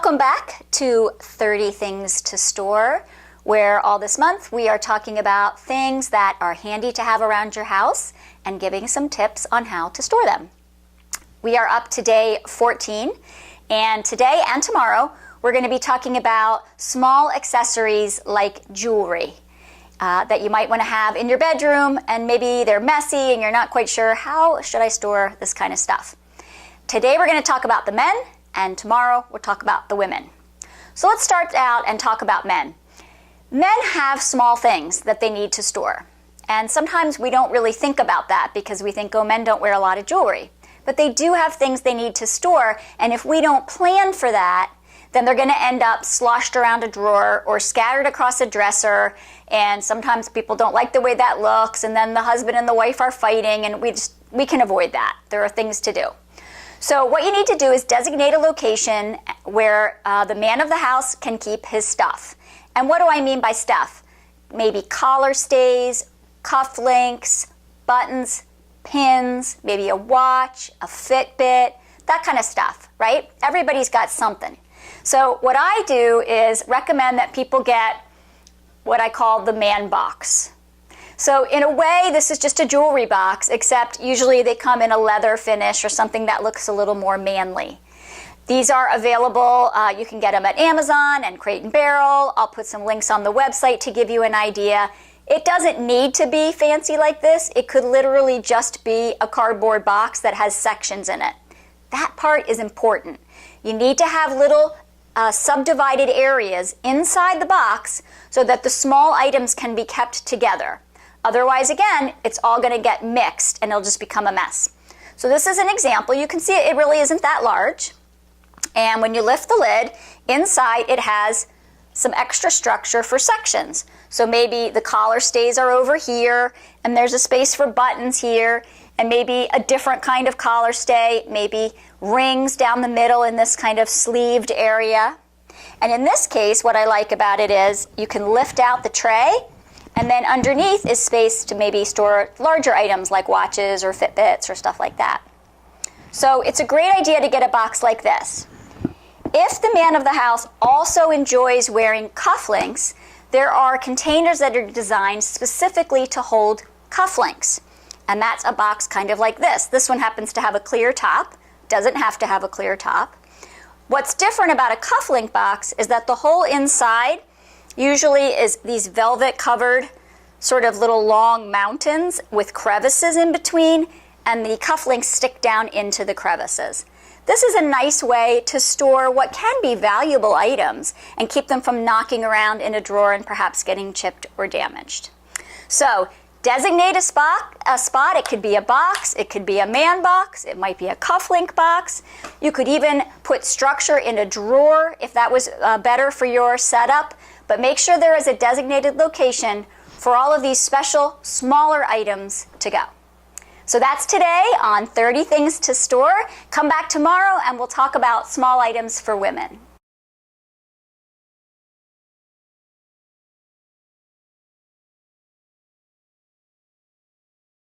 Welcome back to 30 Things to Store, where all this month we are talking about things that are handy to have around your house and giving some tips on how to store them. We are up to day 14, and today and tomorrow we're going to be talking about small accessories like jewelry that you might want to have in your bedroom, and maybe they're messy and you're not quite sure how should I store this kind of stuff. Today we're going to talk about the men, and tomorrow we'll talk about the women. So let's start out and talk about men. Men have small things that they need to store. And sometimes we don't really think about that because we think, oh, men don't wear a lot of jewelry. But they do have things they need to store, and if we don't plan for that, then they're going to end up sloshed around a drawer or scattered across a dresser, and sometimes people don't like the way that looks, and then the husband and the wife are fighting, and we can avoid that. There are things to do. So what you need to do is designate a location where the man of the house can keep his stuff. And what do I mean by stuff? Maybe collar stays, cufflinks, buttons, pins, maybe a watch, a Fitbit, that kind of stuff, right? Everybody's got something. So what I do is recommend that people get what I call the man box. So in a way, this is just a jewelry box, except usually they come in a leather finish or something that looks a little more manly. These are available, you can get them at Amazon and Crate & Barrel. I'll put some links on the website to give you an idea. It doesn't need to be fancy like this. It could literally just be a cardboard box that has sections in it. That part is important. You need to have little subdivided areas inside the box so that the small items can be kept together. Otherwise, again, it's all going to get mixed and it'll just become a mess. So this is an example. You can see it really isn't that large. And when you lift the lid, inside it has some extra structure for sections. So maybe the collar stays are over here, and there's a space for buttons here, and maybe a different kind of collar stay, maybe rings down the middle in this kind of sleeved area. And in this case, what I like about it is you can lift out the tray, and then underneath is space to maybe store larger items like watches or Fitbits or stuff like that. So it's a great idea to get a box like this. If the man of the house also enjoys wearing cufflinks, there are containers that are designed specifically to hold cufflinks. And that's a box kind of like this. This one happens to have a clear top, doesn't have to have a clear top. What's different about a cufflink box is that the whole inside usually is these velvet covered sort of little long mountains with crevices in between, and the cufflinks stick down into the crevices. This is a nice way to store what can be valuable items and keep them from knocking around in a drawer and perhaps getting chipped or damaged. So designate a spot. It could be a box, it could be a man box, it might be a cufflink box. You could even put structure in a drawer if that was better for your setup. But make sure there is a designated location for all of these special, smaller items to go. So that's today on 30 Things to Store. Come back tomorrow and we'll talk about small items for women.